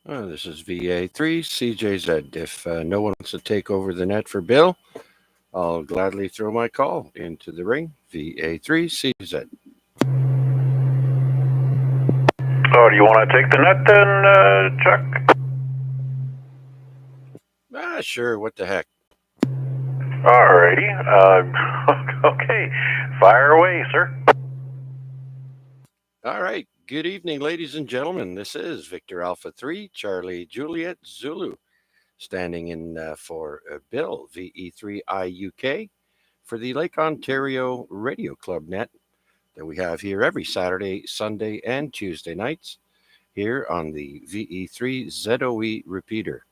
This is VA3 CJZ. If no one wants to take over the net for Bill, I'll gladly throw my call into the ring. VA3 CJZ. Oh, do you want to take the net then, Chuck? Sure, what the heck. Alrighty. Okay, fire away, sir. All right. Good evening, ladies and gentlemen. This is Victor Alpha 3, Charlie Juliet Zulu, standing in for Bill, VE3IUK, for the Lake Ontario Radio Club net that we have here every Saturday, Sunday, and Tuesday nights here on the VE3 ZOE repeater.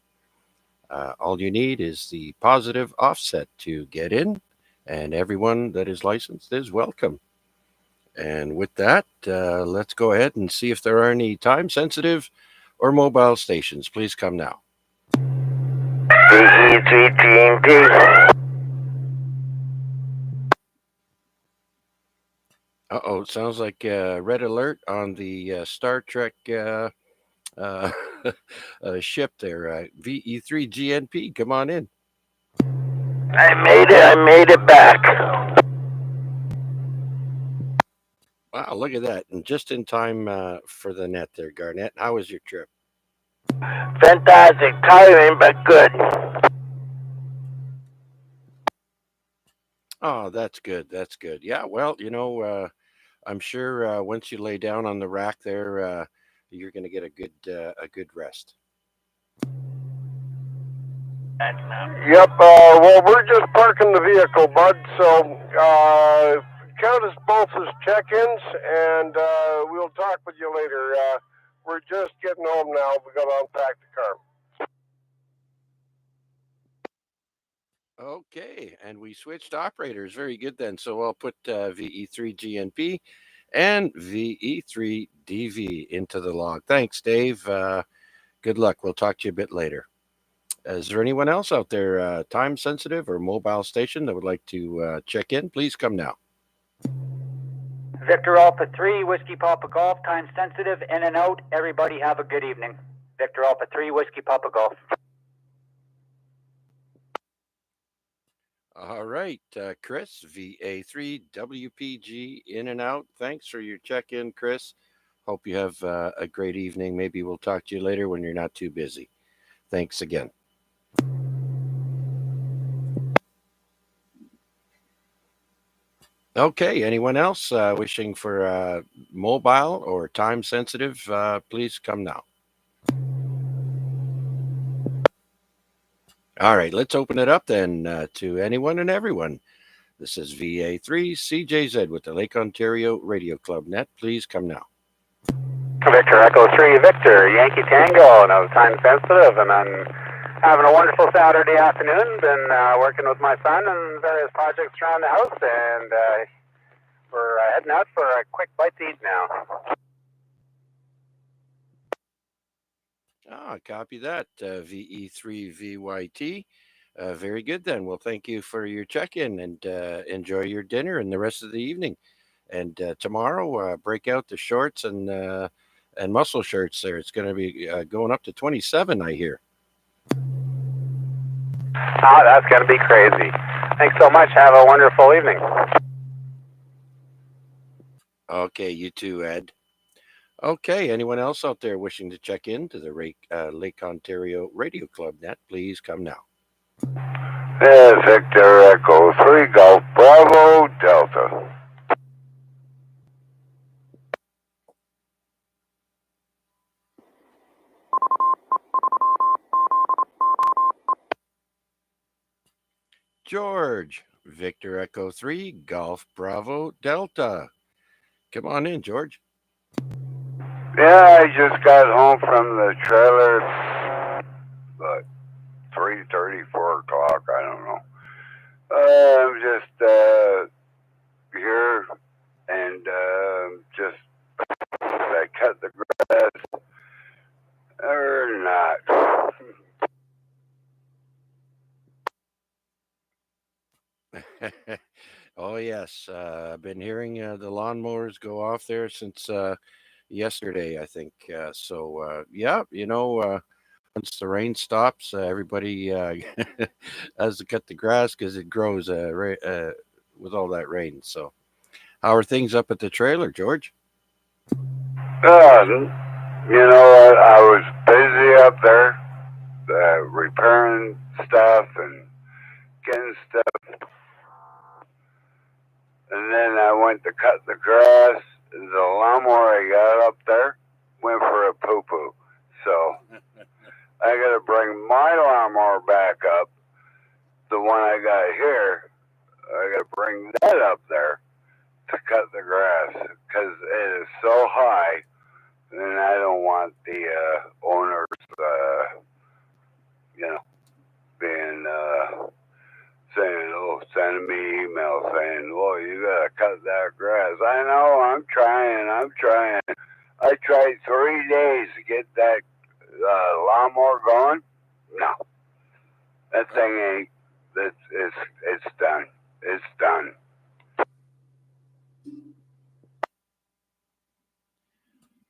All you need is the positive offset to get in, and everyone that is licensed is welcome. And with that, let's go ahead and see if there are any time sensitive or mobile stations. Please come now. VE3TNT. Uh-oh, it sounds like red alert on the Star Trek uh, ship there. VE3GNP, come on in. I made it back. Wow, look at that. And just in time for the net there, Garnett. How was your trip? Fantastic, tiring but good. Oh, that's good. That's good. Yeah, well, I'm sure once you lay down on the rack there, you're going to get a good rest. Yep. Well, we're just parking the vehicle, bud. So count us both as check-ins, and we'll talk with you later. We're just getting home now. We got to unpack the car. Okay, and we switched operators. Very good then. So I'll put VE3GNP and VE3DV into the log. Thanks, Dave. Good luck. We'll talk to you a bit later. Is there anyone else out there, time sensitive or mobile station, that would like to check in? Please come now. Victor Alpha 3, Whiskey Papa Golf, time sensitive, in and out. Everybody have a good evening. Victor Alpha 3, Whiskey Papa Golf. All right, Chris, VA3WPG, in and out. Thanks for your check in, Chris. Hope you have a great evening. Maybe we'll talk to you later when you're not too busy. Thanks again. Okay, anyone else wishing for mobile or time sensitive, please come now. All right, let's open it up then to anyone and everyone. This is VA3 CJZ with the Lake Ontario Radio Club net. Please come now. Victor Echo 3, Victor, Yankee Tango, and I was time sensitive, and I'm having a wonderful Saturday afternoon. Been working with my son and various projects around the house, and we're heading out for a quick bite to eat now. Copy that, VE3VYT. Very good then. Well, thank you for your check-in, and enjoy your dinner and the rest of the evening. And tomorrow, break out the shorts and muscle shirts there. It's going to be going up to 27, I hear. That's going to be crazy. Thanks so much. Have a wonderful evening. Okay, you too, Ed. Okay, anyone else out there wishing to check in to the Lake Ontario Radio Club net, please come now. Victor Echo 3, Golf Bravo, Delta. George, Victor Echo 3, Golf Bravo, Delta. Come on in, George. Yeah, I just got home from the trailer, but 3:30, 4 o'clock, I don't know. I'm just here, and just I cut the grass or not. Oh yes, I've been hearing the lawnmowers go off there since yesterday, I think. Yeah, once the rain stops, everybody has to cut the grass because it grows with all that rain. So, how are things up at the trailer, George? You know what? I was busy up there repairing stuff and getting stuff, and then I went to cut the grass. The lawnmower I got up there went for a poo poo, so I got to bring my lawnmower back up. The one I got here, I got to bring that up there to cut the grass because it is so high, and I don't want the owners, being saying, sending me emails saying, "Well, you gotta cut that grass." I know, I'm trying. I tried 3 days to get that lawnmower going. No, that thing ain't. It's done. It's done.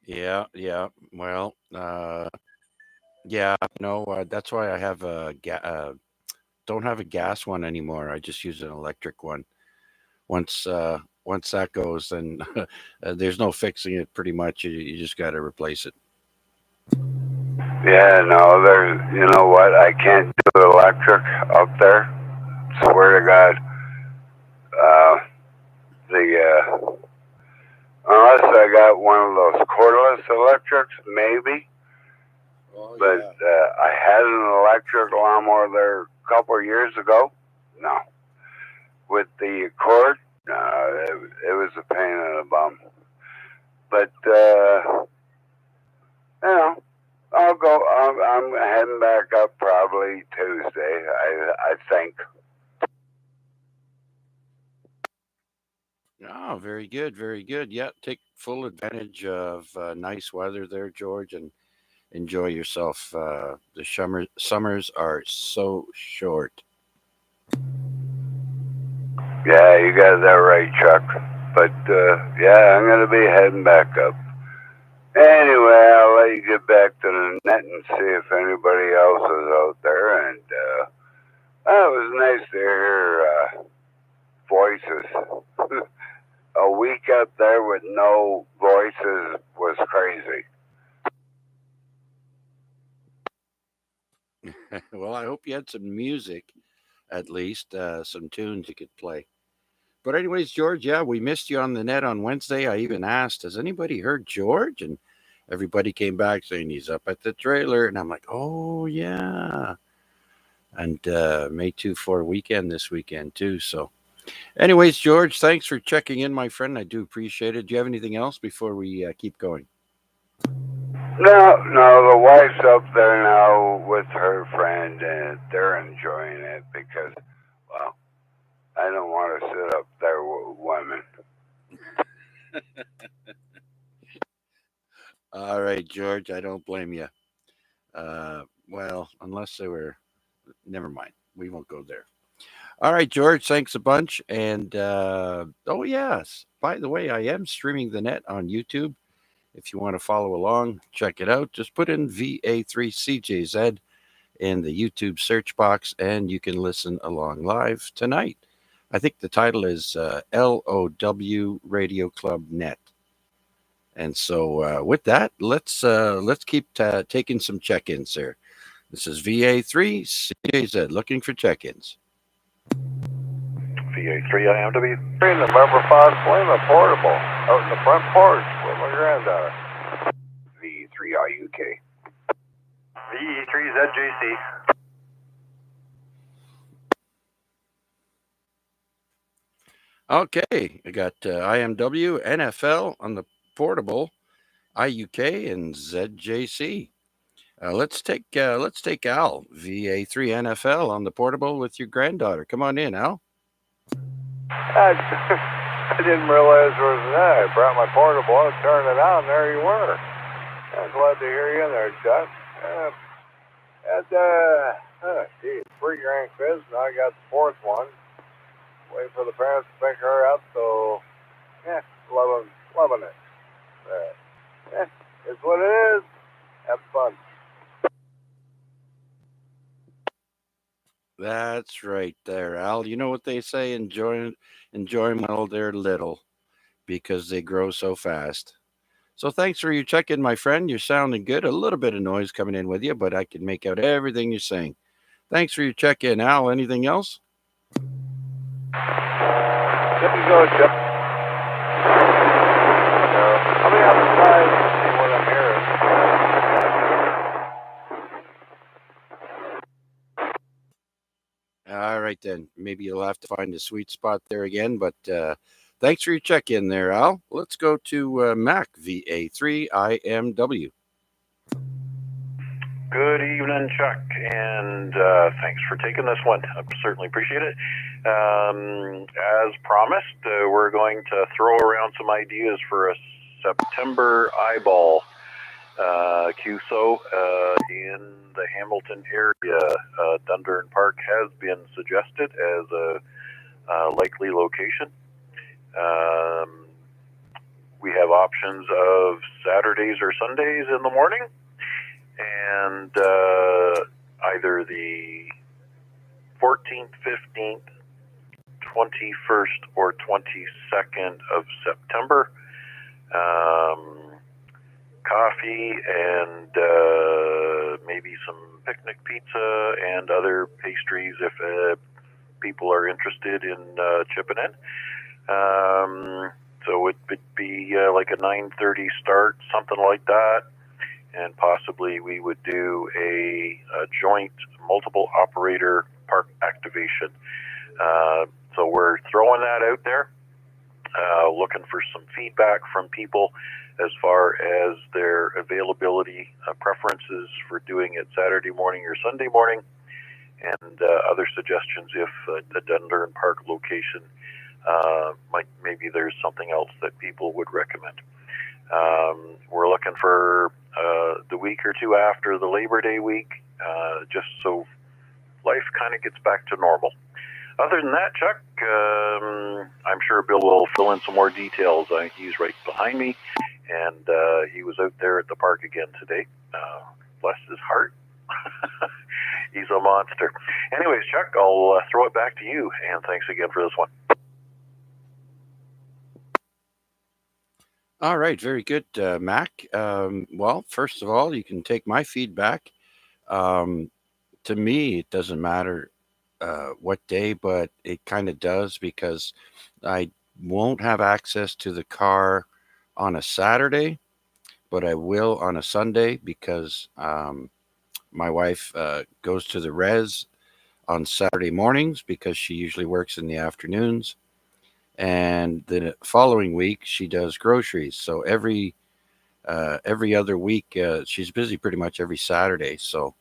Yeah, yeah. Well, yeah, no, that's why I have don't have a gas one anymore. I just use an electric one. Once that goes, then there's no fixing it. Pretty much, you just got to replace it. Yeah, no, there's. You know what? I can't do electric up there. Swear to God. The unless I got one of those cordless electrics, maybe. Oh, But I had an electric lawnmower there a couple of years ago. No, with the cord, no, it was a pain in the bum. But I'll go. I'm heading back up probably Tuesday. I think. Oh, very good, very good. Yeah, take full advantage of nice weather there, George, and enjoy yourself. The summers are so short. Yeah, you got that right, Chuck. But yeah, I'm gonna be heading back up. Anyway, I'll let you get back to the net and see if anybody else is out there. And it was nice to hear voices. A week up there with no voices was crazy. Well, I hope you had some music, at least some tunes you could play. But anyways, George, yeah, we missed you on the net on Wednesday. I even asked, has anybody heard George? And everybody came back saying he's up at the trailer. And I'm like, oh, yeah. And May 2-4 weekend this weekend, too. So, anyways, George, thanks for checking in, my friend. I do appreciate it. Do you have anything else before we keep going? No, the wife's up there now with her friend, and they're enjoying it because, well, I don't want to sit up there with women. All right, George, I don't blame you. Well, unless they were, never mind. We won't go there. All right, George, thanks a bunch. And oh, yes, by the way, I am streaming the net on YouTube. If you want to follow along, check it out. Just put in VA3CJZ in the YouTube search box and you can listen along live tonight. I think the title is LOW Radio Club Net. And so with that, let's keep taking some check-ins there. This is VA3CJZ looking for check-ins. VA3 IMW. In the November 5 Plymouth portable out in the front porch with my granddaughter. VE3 IUK. VE3 ZJC. Okay, I got IMW, NFL on the portable, IUK, and ZJC. Let's take Al, VA3 NFL on the portable with your granddaughter. Come on in, Al. I didn't realize there was that. I brought my portable out, turned it on, there you were. I'm glad to hear you in there, Chuck. Geez, 3 grandkids, now I got the 4th one. Waiting for the parents to pick her up, so, yeah, loving it. It's what it is. Have fun. That's right there, Al. You know what they say, enjoy them while they're little because they grow so fast. So thanks for your check-in, my friend. You're sounding good. A little bit of noise coming in with you, but I can make out everything you're saying. Thanks for your check-in, Al. Anything else? Keep it going, Chip. I'll be outside and see what I'm hearing. All right, then. Maybe you'll have to find a sweet spot there again, but thanks for your check-in there, Al. Let's go to Mac, VA3IMW. Good evening, Chuck, and thanks for taking this one. I certainly appreciate it. As promised, we're going to throw around some ideas for a September eyeball QSO in the Hamilton area. Dundurn Park has been suggested as a likely location. We have options of Saturdays or Sundays in the morning, and either the 14th, 15th, 21st, or 22nd of September. Coffee and maybe some picnic pizza and other pastries if people are interested in chipping in. So it would be like a 9:30 start, something like that. And possibly we would do a joint multiple operator park activation. So we're throwing that out there, looking for some feedback from people as far as their availability preferences for doing it Saturday morning or Sunday morning, and other suggestions if the Dundurn Park location maybe there's something else that people would recommend. We're looking for the week or two after the Labor Day week, just so life kind of gets back to normal. Other than that, Chuck, I'm sure Bill will fill in some more details. He's right behind me, and he was out there at the park again today. Bless his heart. He's a monster. Anyways, Chuck, I'll throw it back to you, and thanks again for this one. All right, very good, Mac. Well, first of all, you can take my feedback. To me, it doesn't matter what day, but it kind of does because I won't have access to the car on a Saturday, but I will on a Sunday because my wife goes to the res on Saturday mornings because she usually works in the afternoons. And the following week she does groceries. So every other week she's busy pretty much every Saturday. So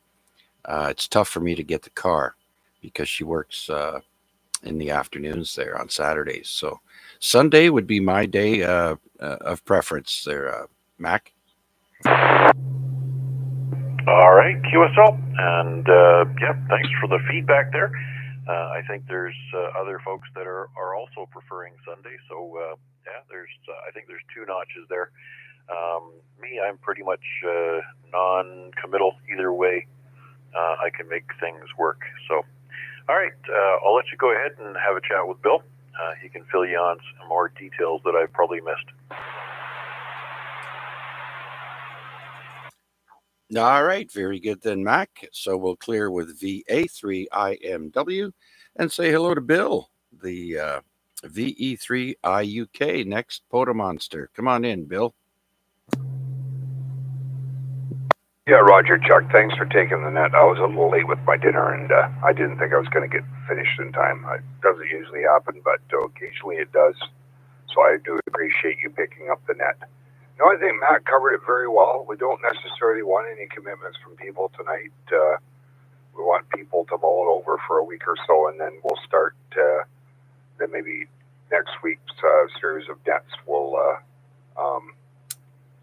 it's tough for me to get the car because she works in the afternoons there on Saturdays. So Sunday would be my day of preference there, Mac. All right, QSO, and thanks for the feedback there. I think there's other folks that are also preferring Sunday, so I think there's two notches there. Me, I'm pretty much non-committal either way. I can make things work. So, all right, I'll let you go ahead and have a chat with Bill. He can fill you on some more details that I've probably missed. All right, very good then, Mac. So we'll clear with VA3IMW and say hello to Bill, the VE3IUK next Pota Monster. Come on in, Bill. Yeah, Roger, Chuck, thanks for taking the net. I was a little late with my dinner, and I didn't think I was going to get finished in time. It doesn't usually happen, but occasionally it does. So I do appreciate you picking up the net. No, I think Matt covered it very well. We don't necessarily want any commitments from people tonight. We want people to mull it over for a week or so, and then we'll start. Then maybe next week's series of nets, we'll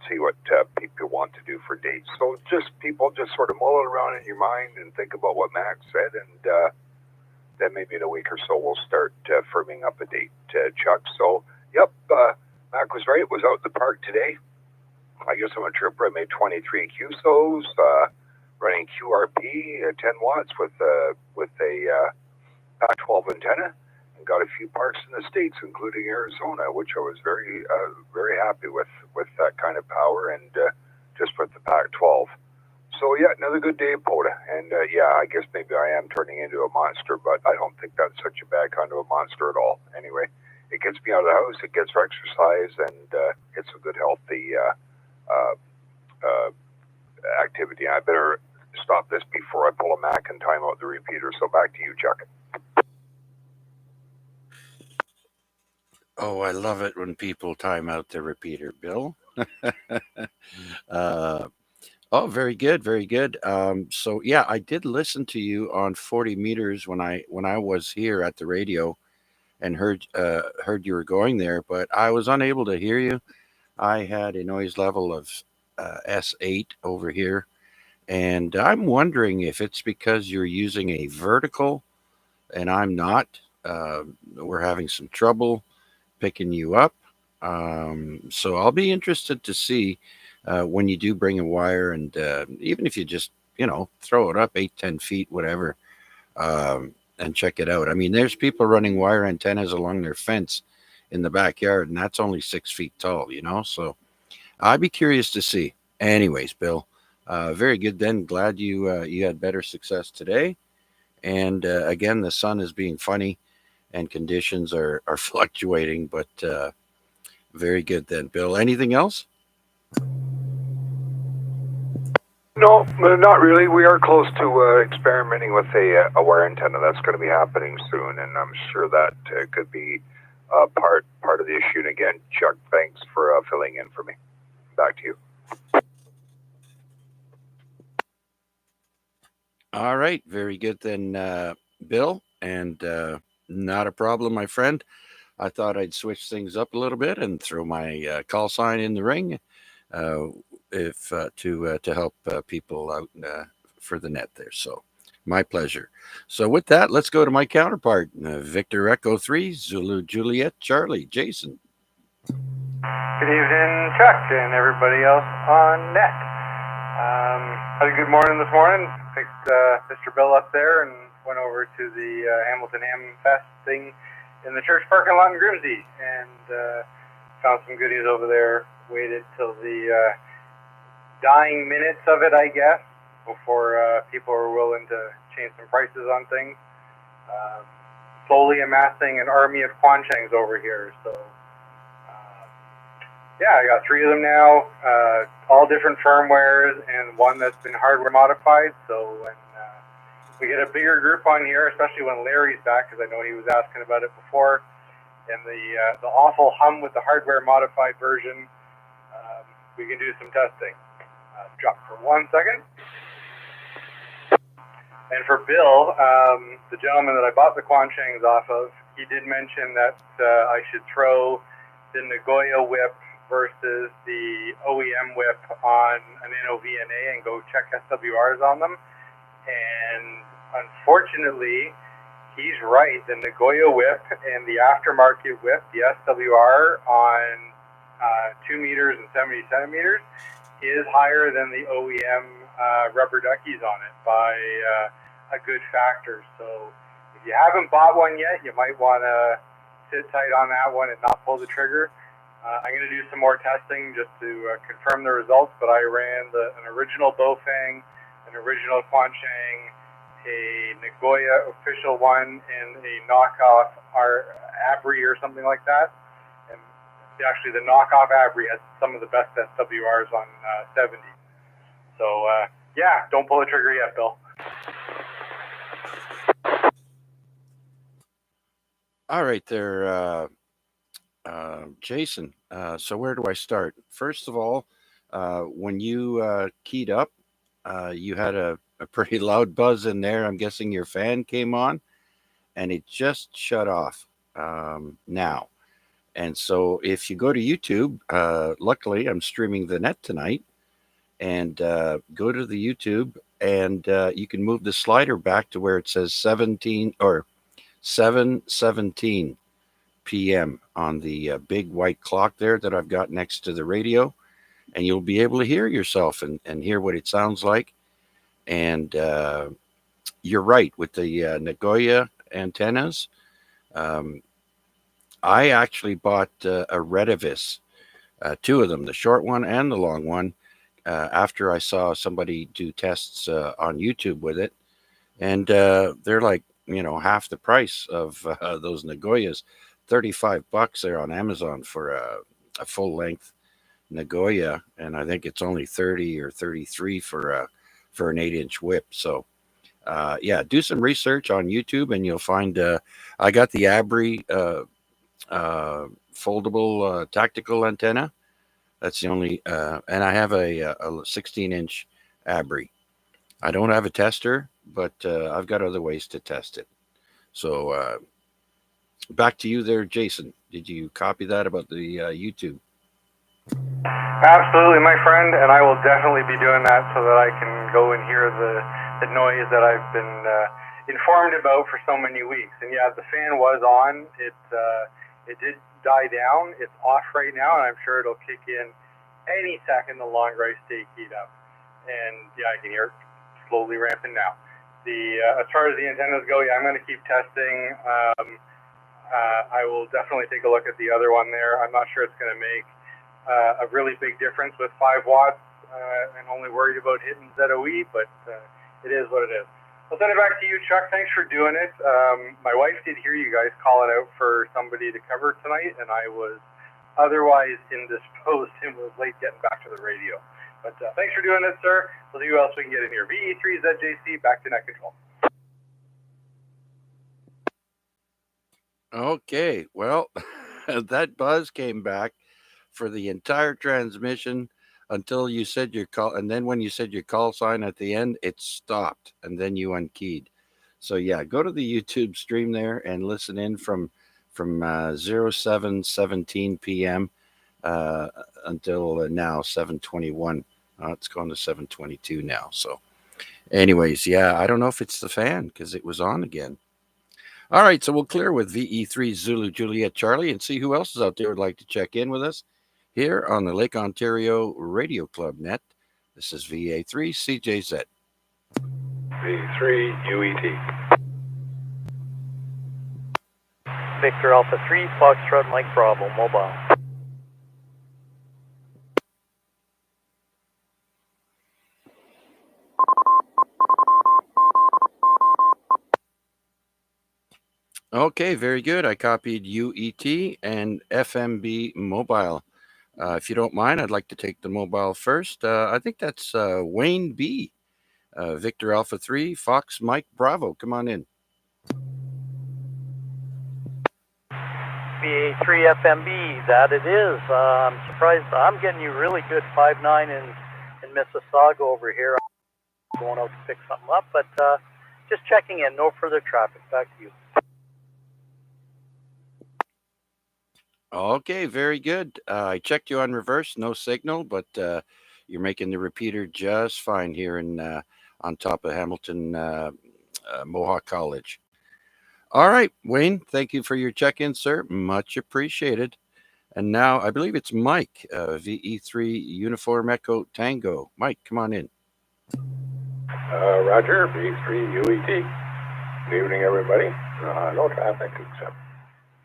see what people want to do for dates. So just sort of mull it around in your mind and think about what Max said, and then maybe in a week or so we'll start firming up a date, Chuck. So, yep, Mac was right. It was out in the park today. I guess on a trip where I made 23 QSOs, running QRP at 10 watts with a Pac-12 antenna, and got a few parks in the States, including Arizona, which I was very happy with that kind of power, and just with the Pac-12. So yeah, another good day in POTA, and yeah, I guess maybe I am turning into a monster, but I don't think that's such a bad kind of a monster at all. Anyway, it gets me out of the house, it gets for exercise, and it's a good healthy activity. I better stop this before I pull a Mac and time out the repeater. So back to you, Chuck. Oh, I love it when people time out the repeater, Bill. Oh, very good, very good. So yeah, I did listen to you on 40 meters when I was here at the radio and heard you were going there, but I was unable to hear you. I had a noise level of S8 over here, and I'm wondering if it's because you're using a vertical and I'm not. We're having some trouble picking you up. So I'll be interested to see when you do bring a wire, and even if you just, throw it up 8-10 feet, whatever, and check it out. I mean, there's people running wire antennas along their fence in the backyard, and that's only 6 feet tall, so I'd be curious to see. Anyways, Bill, very good then. Glad you had better success today. And again, the sun is being funny and conditions are fluctuating, but very good then, Bill. Anything else? No, not really. We are close to experimenting with a wire antenna. That's going to be happening soon, and I'm sure that could be part of the issue. And again, Chuck, thanks for filling in for me. Back to you. All right, very good then, Bill, and not a problem, my friend. I thought I'd switch things up a little bit and throw my call sign in the ring, if to help people out for the net there. So, my pleasure. So, with that, let's go to my counterpart, Victor Echo 3, Zulu Juliet Charlie, Jason. Good evening, Chuck, and everybody else on net. Had a good morning this morning. Picked Mr. Bill up there and went over to the Hamilton Ham Fest thing in the church parking lot in Grimsby, and found some goodies over there. Waited till the dying minutes of it, I guess, before people were willing to change some prices on things. Slowly amassing an army of Quanshangs over here, so yeah, I got 3 of them now, all different firmwares, and one that's been hardware modified. So when we get a bigger group on here, especially when Larry's back, because I know he was asking about it before, and the awful hum with the hardware modified version, we can do some testing. Drop for 1 second. And for Bill, the gentleman that I bought the Quanshangs off of, he did mention that I should throw the Nagoya whip versus the OEM whip on an NOVNA and go check SWRs on them. And unfortunately, he's right. The Nagoya whip and the aftermarket whip, the SWR on 2 meters and 70 centimeters, is higher than the OEM rubber duckies on it by a good factor. So if you haven't bought one yet, you might want to sit tight on that one and not pull the trigger. I'm going to do some more testing just to confirm the results, but I ran an original Bofang, an original Quanshang, a Nagoya official one, and a knockoff Abri or something like that. And actually, the knockoff Abri has some of the best SWRs on 70. So, yeah, don't pull the trigger yet, Bill. All right there, Jason. So where do I start? First of all, when you keyed up, you had a pretty loud buzz in there. I'm guessing your fan came on and it just shut off now. And so if you go to YouTube, luckily I'm streaming the net tonight, and go to the YouTube, and you can move the slider back to where it says 17 or 7:17 p.m. on the big white clock there that I've got next to the radio. and you'll be able to hear yourself and hear what it sounds like. And you're right with the Nagoya antennas. Um, I actually bought a Retevis, two of them, the short one and the long one, after I saw somebody do tests on YouTube with it. And they're like, half the price of those Nagoyas. $35 there on Amazon for a full length Nagoya, and I think it's only 30 or 33 for an 8-inch whip. So yeah, do some research on YouTube and you'll find I got the Abri foldable tactical antenna. That's the only and I have a 16-inch Abri. I don't have a tester, but I've got other ways to test it. So back to you there, Jason. Did you copy that about the YouTube? Absolutely, my friend, and I will definitely be doing that so that I can go and hear the noise that I've been informed about for so many weeks. And yeah, the fan was on. It did die down. It's off right now, and I'm sure it'll kick in any second the longer I stay keyed up. And yeah, I can hear it slowly ramping now. As far as the antennas go, yeah, I'm going to keep testing. I will definitely take a look at the other one there. I'm not sure it's going to make a really big difference with 5 watts and only worried about hitting ZOE, but it is what it is. I'll send it back to you, Chuck. Thanks for doing it. My wife did hear you guys calling out for somebody to cover tonight, and I was otherwise indisposed and was late getting back to the radio. But thanks for doing it, sir. We'll see who else we can get in here. VE3ZJC, back to net control. Okay, well, that buzz came back for the entire transmission until you said your call, and then when you said your call sign at the end, it stopped, and then you unkeyed. So yeah, go to the YouTube stream there and listen in from 07:17 p.m. Until now 7:21. It's going to 7:22 now. So, anyways, yeah, I don't know if it's the fan because it was on again. All right, so we'll clear with VE3 Zulu Juliet Charlie and see who else is out there would like to check in with us here on the Lake Ontario Radio Club net. This is VA3 CJZ. V3 UET. Victor Alpha 3, Foxtrot Mike Bravo, mobile. Okay, very good. I copied UET and FMB mobile. If you don't mind, I'd like to take the mobile first. I think that's Wayne B. Victor Alpha 3, Fox Mike Bravo. Come on in. VA3 FMB, that it is. I'm surprised. I'm getting you really good 5.9 in Mississauga over here. I'm going out to pick something up, but just checking in. No further traffic. Back to you. Okay, very good. I checked you on reverse, no signal, but you're making the repeater just fine here in on top of Hamilton Mohawk College. All right, Wayne, thank you for your check-in, sir. Much appreciated. And now I believe it's Mike, VE3 Uniform Echo Tango. Mike, come on in. Roger, V3 UET. Good evening, everybody. No traffic except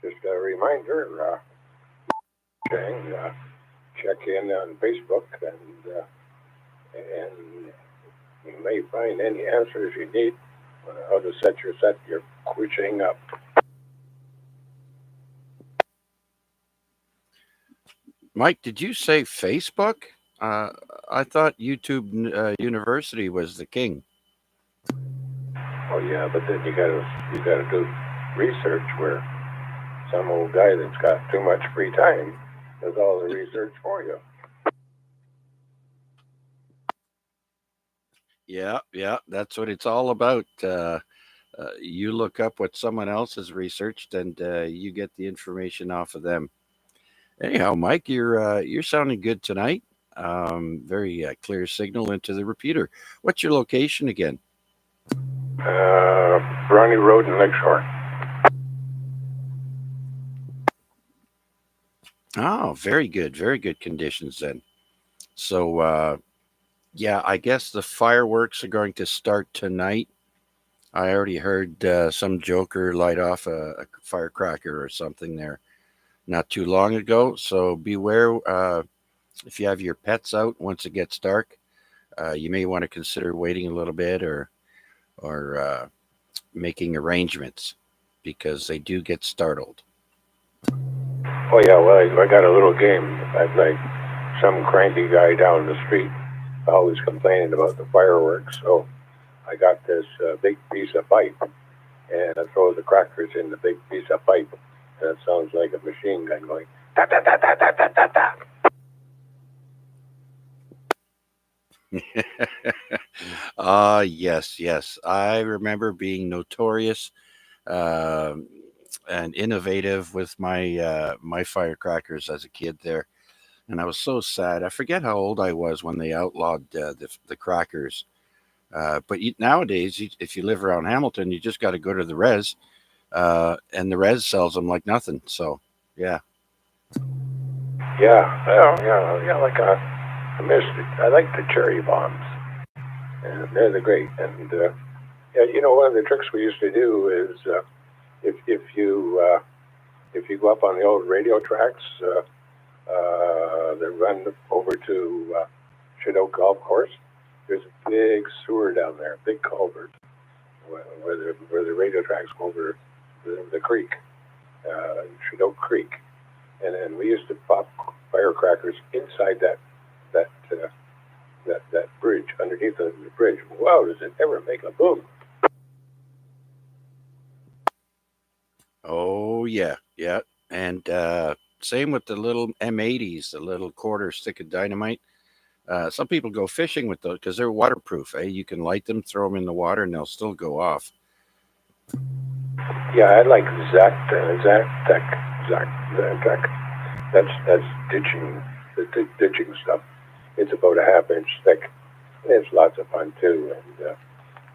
just a reminder, check in on Facebook and you may find any answers you need on how to set your quitching up. Mike, did you say Facebook? I thought YouTube University was the king. Oh yeah, but then you gotta do research where some old guy that's got too much free time does all the research for you. Yeah, that's what it's all about. You look up what someone else has researched, and you get the information off of them. Anyhow, Mike, you're sounding good tonight. Very clear signal into the repeater. What's your location again? Brownie Road in Lakeshore. Oh, very good. Very good conditions then. So, yeah, I guess the fireworks are going to start tonight. I already heard some joker light off a firecracker or something there not too long ago. So beware if you have your pets out once it gets dark. You may want to consider waiting a little bit or making arrangements because they do get startled. Oh yeah, well I got a little game. I'd like some cranky guy down the street always complaining about the fireworks. So I got this big piece of pipe, and I throw the crackers in the big piece of pipe, and it sounds like a machine gun going ta ta ta ta ta ta ta ta. Yes, yes. I remember being notorious uh, and innovative with my firecrackers as a kid there, and I was so sad. I forget how old I was when they outlawed the crackers. But nowadays, if you live around Hamilton, you just got to go to the res, and the res sells them like nothing. So, yeah. Yeah, well, yeah, like I missed it. I like the cherry bombs, and they're great. And yeah, you know, one of the tricks we used to do is if you go up on the old radio tracks that run over to Shadow Golf Course, there's a big sewer down there, big culvert, where the radio tracks go over the creek, Shadow Creek. And then we used to pop firecrackers inside that bridge, underneath the bridge. Wow, does it ever make a boom? Oh, yeah, yeah. And same with the little M80s, the little quarter stick of dynamite. Some people go fishing with those because they're waterproof. You can light them, throw them in the water, and they'll still go off. Yeah, I like Zac. That's ditching, the ditching stuff. It's about a half-inch thick. It's lots of fun too. And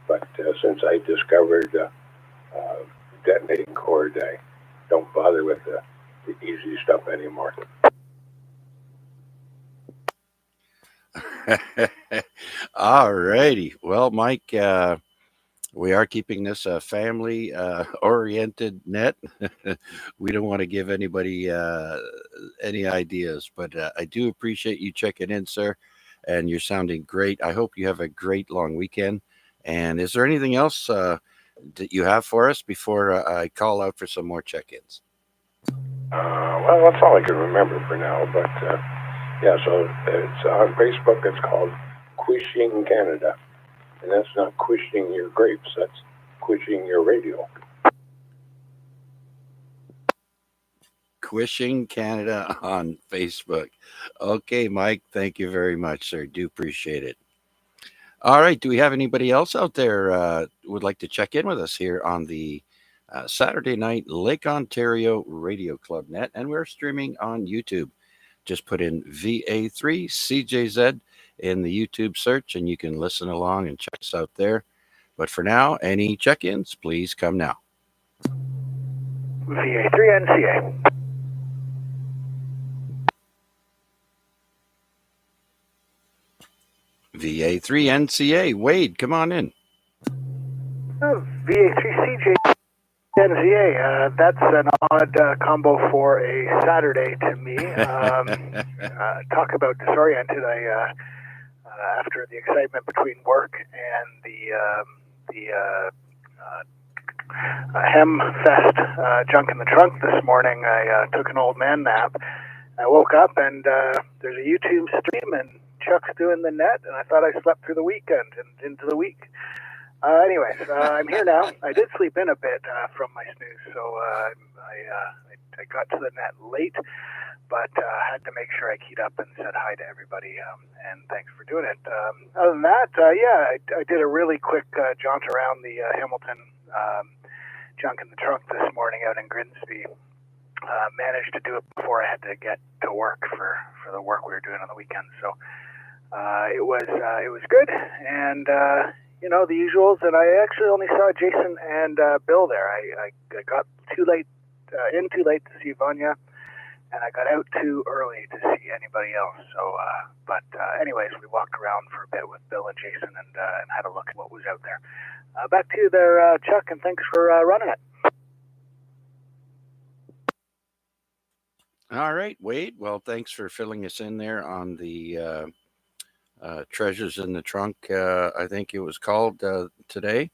but since I discovered detonating cord, I don't bother with the easy stuff anymore. All righty. Well, Mike, we are keeping this a family oriented net. We don't want to give anybody any ideas, but I do appreciate you checking in, sir. And you're sounding great. I hope you have a great long weekend. And is there anything else that you have for us before I call out for some more check ins? Well, that's all I can remember for now. But yeah, so it's on Facebook. It's called Quishing Canada. And that's not quishing your grapes, that's quishing your radio. Quishing Canada on Facebook. Okay, Mike, thank you very much, sir. Do appreciate it. All right, do we have anybody else out there would like to check in with us here on the Saturday night Lake Ontario Radio Club net? And we're streaming on YouTube. Just put in VA3CJZ in the YouTube search and you can listen along and check us out there. But for now, any check-ins, please come now. VA3NCA. VA3NCA. Wade, come on in. VA3CJ. NCA, that's an odd combo for a Saturday to me. Talk about disoriented. I after the excitement between work and the Hem Fest junk in the trunk this morning, I took an old man nap. I woke up and there's a YouTube stream and Chuck's doing the net, and I thought I slept through the weekend and into the week. Anyways, I'm here now. I did sleep in a bit from my snooze, so I got to the net late, but had to make sure I keyed up and said hi to everybody, and thanks for doing it. Other than that, yeah, I did a really quick jaunt around the Hamilton junk in the trunk this morning out in Grimsby. Managed to do it before I had to get to work for the work we were doing on the weekend, so it was good, and you know, the usuals, and I actually only saw Jason and Bill there. I got too late to see Vanya and I got out too early to see anybody else. So, anyways, we walked around for a bit with Bill and Jason and had a look at what was out there. Back to you there, Chuck, and thanks for running it. All right, Wade. Well, thanks for filling us in there on the Treasures in the Trunk, I think it was called today.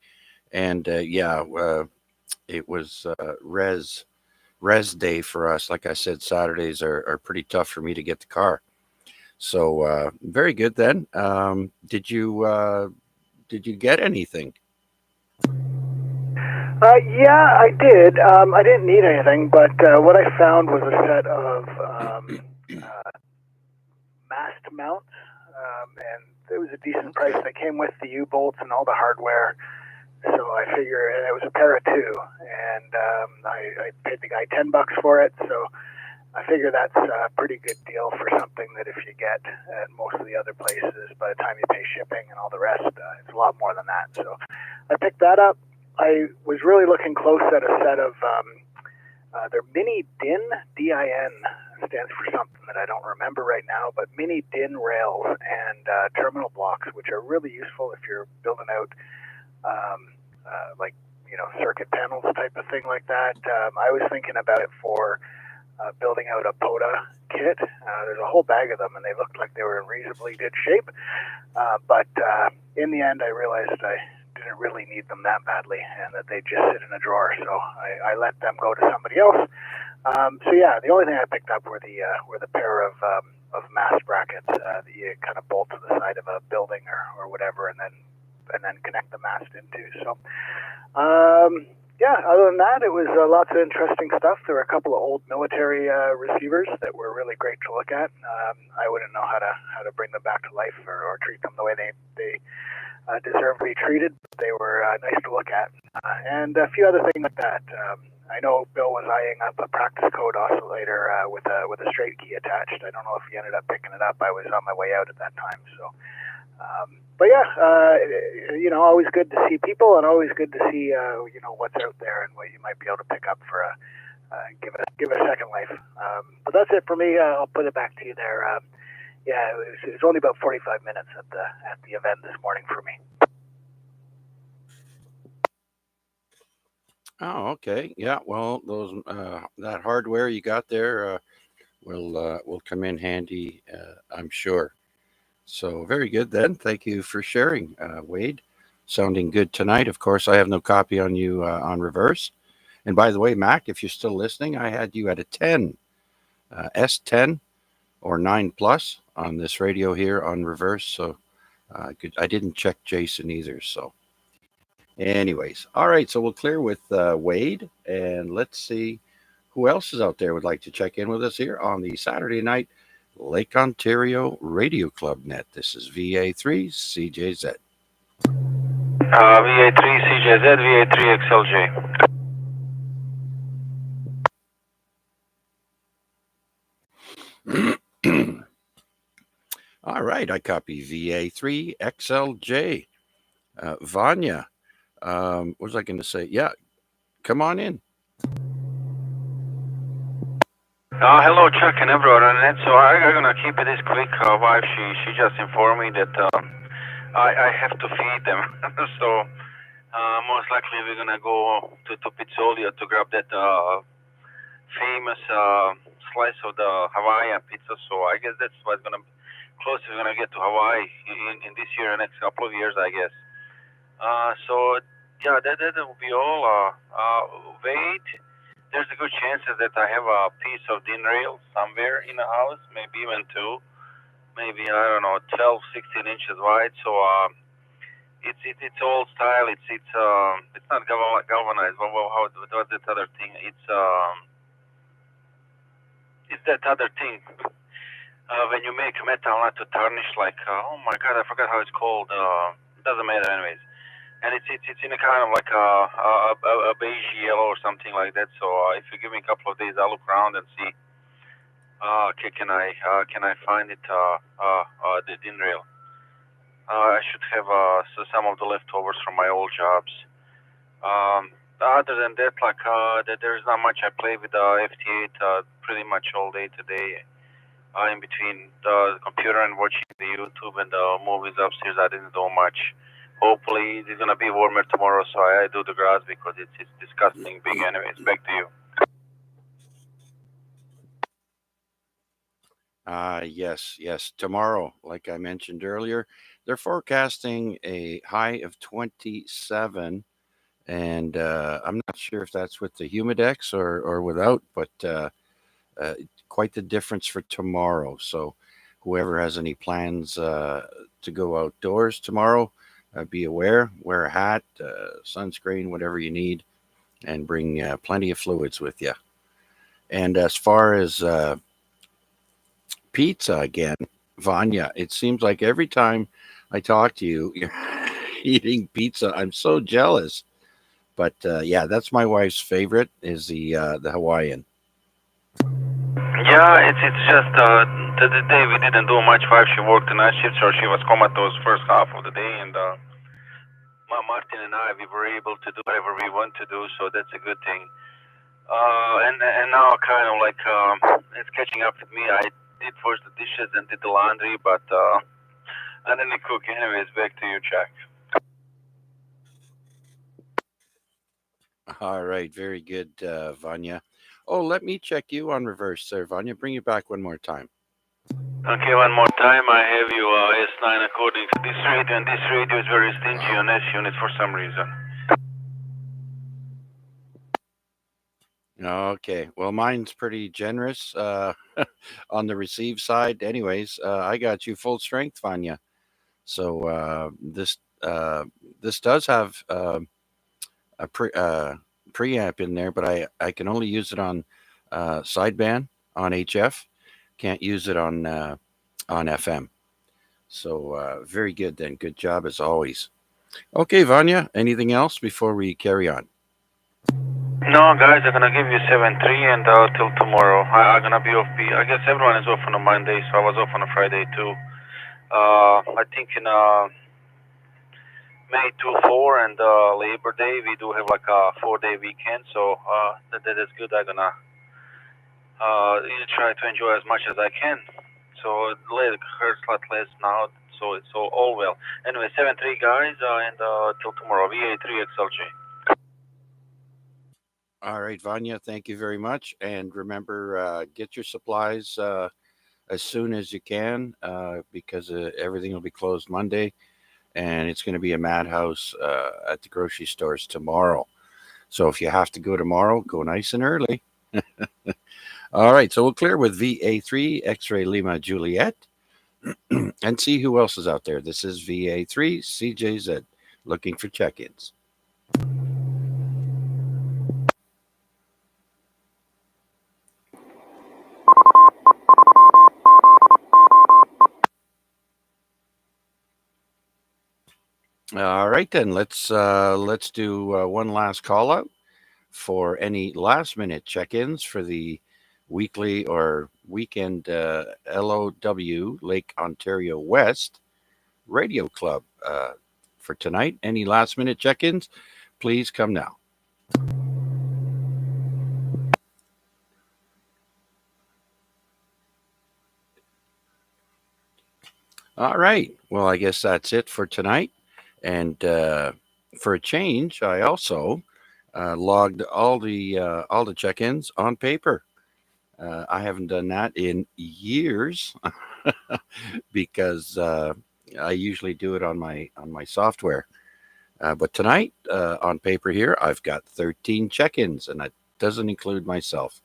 And it was res day for us. Like I said, Saturdays are pretty tough for me to get the car. So very good then. Did you get anything? Yeah, I did. I didn't need anything, but what I found was a set of mast mounts, and it was a decent price. They came with the U-bolts and all the hardware, so I figure it was a pair of two, and I paid the guy $10 for it, so I figure that's a pretty good deal for something that if you get at most of the other places, by the time you pay shipping and all the rest, it's a lot more than that. So I picked that up. I was really looking close at a set of their mini DIN, D-I-N, stands for something that I don't remember right now, but mini DIN rails and terminal blocks, which are really useful if you're building out circuit panels type of thing like that. I was thinking about it for building out a POTA kit. There's a whole bag of them, and they looked like they were in reasonably good shape. But in the end, I realized I didn't really need them that badly, and that they just sit in a drawer. So I let them go to somebody else. The only thing I picked up were the pair of mast brackets that you kind of bolt to the side of a building or whatever, and then connect the mast into. So. Other than that, it was lots of interesting stuff. There were a couple of old military receivers that were really great to look at. I wouldn't know how to bring them back to life or treat them the way they deserve to be treated. They were nice to look at. And a few other things like that. I know Bill was eyeing up a practice code oscillator with a straight key attached. I don't know if he ended up picking it up. I was on my way out at that time. So. Always good to see people, and always good to see what's out there and what you might be able to pick up for give a second life. But that's it for me. I'll put it back to you there. It was only about 45 minutes at the event this morning for me. Oh, okay. Yeah. Well, those that hardware you got there will come in handy, I'm sure. So very good then. Thank you for sharing, Wade. Sounding good tonight. Of course, I have no copy on you on reverse. And by the way, Mac, if you're still listening, I had you at a 10, S10 or 9 plus on this radio here on reverse. So I didn't check Jason either. So anyways, all right. So we'll clear with Wade, and let's see who else is out there would like to check in with us here on the Saturday night Lake Ontario Radio Club Net. This is VA3 CJZ. VA3 CJZ, VA3 XLJ. All right, I copy VA3 XLJ. Vanya, what was I going to say? Yeah, come on in. Hello, Chuck and everyone on it. So I'm gonna keep it this quick. Wife, she just informed me that I have to feed them. So most likely we're gonna go to Pizzolia to grab that famous slice of the Hawaiian pizza. So I guess that's what's gonna closest we're gonna get to Hawaii in this year, and next couple of years, I guess. That will be all. Wait. There's a good chance that I have a piece of DIN rail somewhere in the house, maybe even two, maybe, I don't know, 12, 16 inches wide. So it's old style. It's not galvanized. What's that other thing? It's that other thing when you make metal not to tarnish. Like oh my God, I forgot how it's called. Doesn't matter anyways. And it's in a kind of like a beige yellow or something like that. So if you give me a couple of days, I'll look around and see. Can I find it? The DIN rail. I should have some of the leftovers from my old jobs. Other than that, there's not much I play with the FT8. pretty much all day today. In between the computer and watching the YouTube and the movies upstairs, I didn't do much. Hopefully, it's gonna be warmer tomorrow, so I do the grass because it's disgusting big. Anyways, back to you. Yes. Tomorrow, like I mentioned earlier, they're forecasting a high of 27, and I'm not sure if that's with the Humidex or without, but quite the difference for tomorrow. So, whoever has any plans to go outdoors tomorrow, be aware, wear a hat, sunscreen, whatever you need, and bring plenty of fluids with you. And as far as pizza again, Vanya, it seems like every time I talk to you, you're eating pizza. I'm so jealous. But yeah, that's my wife's favorite is the Hawaiian. Yeah, it's just the day we didn't do much. She worked the night shift, so she was comatose first half of the day, and Martin and I, we were able to do whatever we want to do, so that's a good thing. And now kind of like it's catching up with me. I did wash the dishes and did the laundry, but I didn't cook. Anyways, back to you, Chuck. All right, very good, Vanya. Oh, let me check you on reverse there, Vanya. Bring you back one more time. Okay, one more time. I have you S9 according to this radio, and this radio is very stingy on S unit for some reason. Okay, well, mine's pretty generous on the receive side. Anyways, I got you full strength, Vanya. So this does have a preamp in there, but I can only use it on sideband on HF. Can't use it on FM. So very good then. Good job as always. Okay, Vanya, anything else before we carry on? No, guys, I'm gonna give you 7-3 and till tomorrow. I'm gonna be off. I guess everyone is off on a Monday, so I was off on a Friday too. I think in May 2-4 and Labor Day we do have like a 4-day weekend, so that is good. I'm gonna try to enjoy as much as I can. So it hurts a lot less now, so it's all well. Anyway, 7-3 guys, and till tomorrow. VA3 XLJ. All right, Vanya, thank you very much. And remember, get your supplies as soon as you can because everything will be closed Monday. And it's going to be a madhouse at the grocery stores tomorrow. So if you have to go tomorrow, go nice and early. All right, so we'll clear with VA3 X-Ray Lima Juliet and see who else is out there. This is VA3 CJZ looking for check-ins. All right, then let's do one last call out for any last minute check-ins for the weekly or weekend LOW Lake Ontario West Radio Club for tonight. Any last minute check-ins, please come now. All right. Well, I guess that's it for tonight. And for a change, I also logged all the check-ins on paper. I haven't done that in years because I usually do it on my software. But tonight on paper here, I've got 13 check-ins, and that doesn't include myself.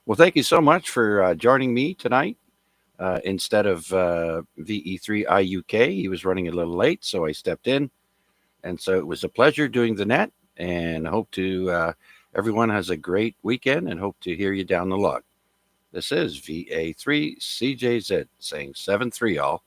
Well, thank you so much for joining me tonight. Instead of VE3 IUK, he was running a little late, so I stepped in. And so it was a pleasure doing the net, and I hope to everyone has a great weekend and hope to hear you down the log. This is VA3 CJZ saying 7-3 all.